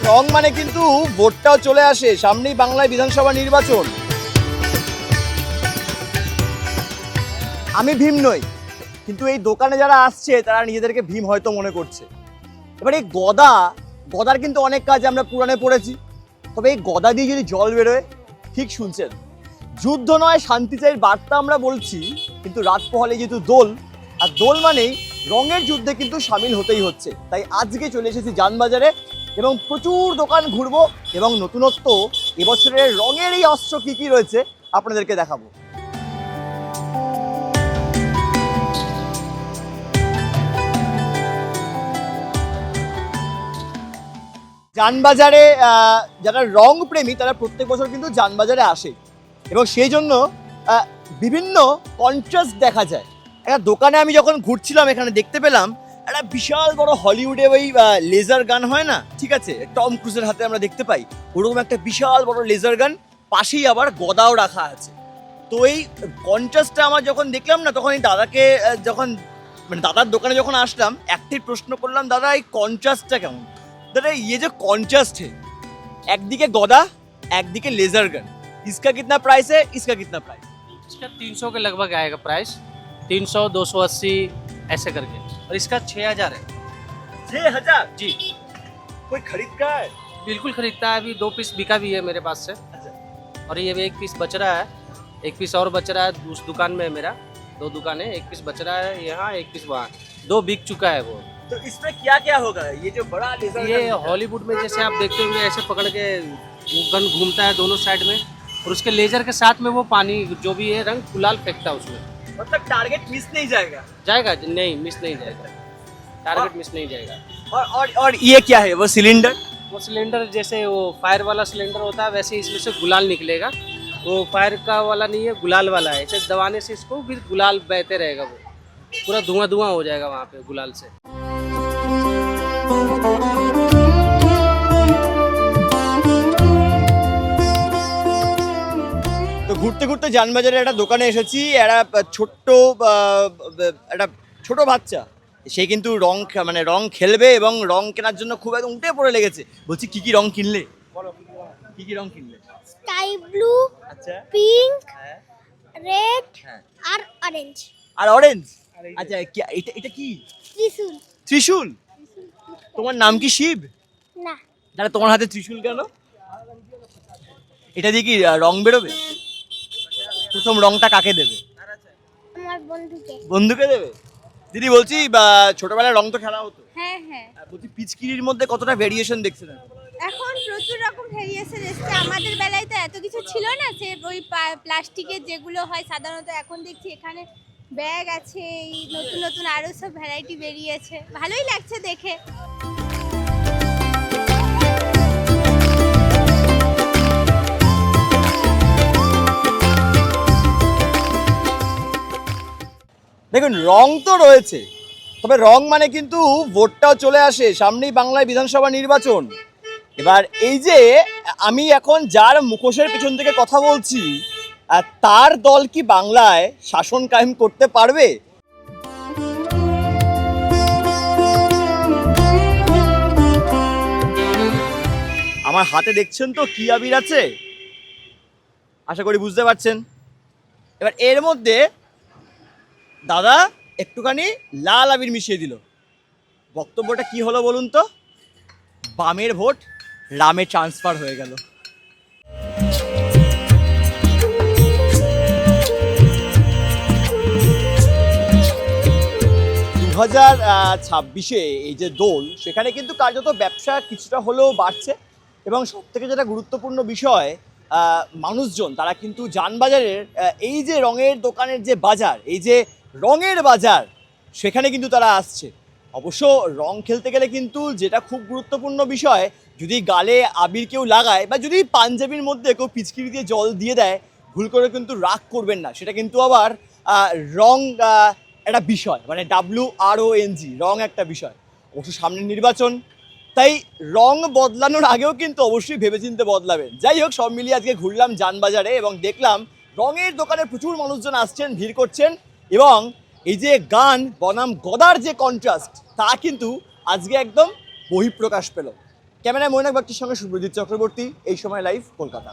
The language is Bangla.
রং মানে কিন্তু ভোটটাও চলে আসে, সামনেই বাংলায় বিধানসভা নির্বাচন। আমি ভীম নই, কিন্তু এই দোকানে যারা আসছে তারা নিজেদেরকে ভীম হয়তো মনে করছে। এবার এই গদার কিন্তু অনেক কাজ আমরা পুরাণে পড়েছি, তবে এই গদা দিয়ে যদি জল বেরোয়, ঠিক শুনছেন, যুদ্ধ নয় শান্তি চাই বার্তা আমরা বলছি, কিন্তু রাত পোহালে যেহেতু দোল, আর দোল মানেই রঙের যুদ্ধে কিন্তু সামিল হতেই হচ্ছে। তাই আজকে চলে এসেছি জানবাজারে এবং প্রচুর দোকান ঘুরবো এবং নতুনত্ব এবছরের রঙের এই অস্ত্র কি কি রয়েছে আপনাদেরকে দেখাবো। জানবাজারে যারা রং প্রেমী তারা প্রত্যেক বছর কিন্তু জানবাজারে আসে এবং সেই জন্য বিভিন্ন কন্ট্রাস্ট দেখা যায়। একটা দোকানে আমি যখন ঘুরছিলাম এখানে দেখতে পেলাম একটা বিশাল বড় হলিউডে ওই লেজার গান হয় না, ঠিক আছে, টম ক্রুজের হাতে আমরা দেখতে পাই, ওরকম একটা বিশাল বড় লেজার গান, পাশেই আবার গদাও রাখা আছে। তো এই কন্ট্রাস্টটা আমার যখন দেখলাম না, তখন এই দাদাকে যখন দাদার দোকানে যখন আসলাম একটাই প্রশ্ন করলাম, দাদা এই কন্ট্রাস্টটা কেমন? दादा ये जो कॉन्ट्रास्ट है, एक दिखे गदा एक दिखे लेजर गन, इसका कितना प्राइस है, इसका कितना प्राइस? इसका 300 के लगभग आएगा प्राइस, 300 280 ऐसे करके, और इसका 6000 है। 6000 जी, कोई खरीद का है? बिल्कुल खरीदता है। अभी 2 पीस बिका भी है मेरे पास से। अच्छा। और ये भी 1 पीस बच रहा है, 1 पीस और बच रहा है उस दुकान में। मेरा 2 दुकान है, 1 पीस बच रहा है यहाँ, 1 पीस वहाँ, 2 बिक चुका है वो। तो इसमें क्या क्या होगा? ये जो बड़ा लेजर ये हॉलीवुड में जैसे आप देखते होंगे ऐसे पकड़ के वो गन घूमता है दोनों साइड में, और उसके लेजर के साथ में वो पानी जो भी है रंग गुलाल फेंकता है उसमें। मतलब टारगेट मिस नहीं जाएगा? जाएगा नहीं, मिस नहीं जाएगा, टारगेट मिस नहीं जाएगा। और ये क्या है? वो सिलेंडर? वो सिलेंडर जैसे वो फायर वाला सिलेंडर होता है वैसे इसमें से गुलाल निकलेगा। वो फायर का वाला नहीं है, गुलाल वाला है। ऐसे दबाने से इसको फिर गुलाल बहते रहेगा, वो पूरा धुआं धुआं हो जाएगा वहाँ पे गुलाल से। তো ঘুরতে ঘুরতে জানবাজারে একটা দোকানে এসেছি, একটা ছোট বাচ্চা, সে কিন্তু রং খেলবে এবং রং কেনার জন্য খুব একদম উঠে পড়ে লেগেছে। বলছি কি কি রং কিনলে? কি কি রং কিনলে? স্কাই ব্লু, আচ্ছা, পিঙ্ক, হ্যাঁ, রেড হ্যাঁ, আর অরেঞ্জ। আর অরেঞ্জ। আচ্ছা, এটা কি? ত্রিশূল। ত্রিশূল? তোমার নাম কি শিব? না, তাহলে তোমার হাতে ত্রিশূল কেন? এটা দিয়ে কি রং বেরোবে? প্রথম রংটা কাকে দেবে? আমার বন্ধুকে। বন্ধুকে দেবে? দিদি বলছি ছোটবেলায় রং তো খেলা হতো, হ্যাঁ হ্যাঁ, বলছি পিচকিরির মধ্যে কতটা ভেরিয়েশন দেখছেন? এখন প্রচুর রকম ভেরিয়েশন এসছে। আমাদের বেলায় তো এত কিছু ছিল না, সে ওই প্লাস্টিকের যেগুলো হয় সাধারণত, এখন দেখছি এখানে ব্যাগ আছে, এই নতুন নতুন আরো সব ভ্যারাইটি বেরিয়েছে, ভালোই লাগছে দেখে। দেখুন রং তো রয়েছে, তবে রং মানে কিন্তু ভোটটাও চলে আসে, সামনেই বাংলায় বিধানসভা নির্বাচন। এবার এই যে আমি এখন যার মুখোশের পেছন থেকে কথা বলছি, তার দল কি বাংলায় শাসন কায়েম করতে পারবে? আমার হাতে দেখছেন তো কি আবির আছে, আশা করি বুঝতে পারছেন। এবার এর মধ্যে দাদা একটুখানি লাল আবির মিশিয়ে দিল। বক্তব্যটা কি হলো বলুন তো? বামের ভোট রামে ট্রান্সফার হয়ে গেল। 2026-এ এই যে দোল, সেখানে কিন্তু কার্যত ব্যবসা কিছুটা হলেও বাড়ছে এবং সবথেকে যেটা গুরুত্বপূর্ণ বিষয়, মানুষজন তারা কিন্তু জানবাজারের এই যে রঙের দোকানের যে বাজার, এই যে রঙের বাজার, সেখানে কিন্তু তারা আসছে। অবশ্য রং খেলতে গেলে কিন্তু যেটা খুব গুরুত্বপূর্ণ বিষয়, যদি গালে আবির কেউ লাগায় বা যদি পাঞ্জাবির মধ্যে কেউ পিচকিরি দিয়ে জল দিয়ে দেয়, ভুল করে কিন্তু রাগ করবেন না, সেটা কিন্তু আবার রং একটা বিষয়, মানে WRONG, রং একটা বিষয়। অবশ্য সামনের নির্বাচন, তাই রং বদলানোর আগেও কিন্তু অবশ্যই ভেবেচিন্তে বদলাবেন। যাই হোক, সব মিলিয়ে আজকে ঘুরলাম জানবাজারে এবং দেখলাম রঙের দোকানে প্রচুর মানুষজন আসছেন, ভিড় করছেন এবং এই যে গান বনাম গদার যে কন্ট্রাস্ট, তা কিন্তু আজকে একদম বহিঃপ্রকাশ পেল। ক্যামেরায় মৈনাক বাগচির সঙ্গে সুব্রজিৎ চক্রবর্তী, এই সময় লাইভ, কলকাতা।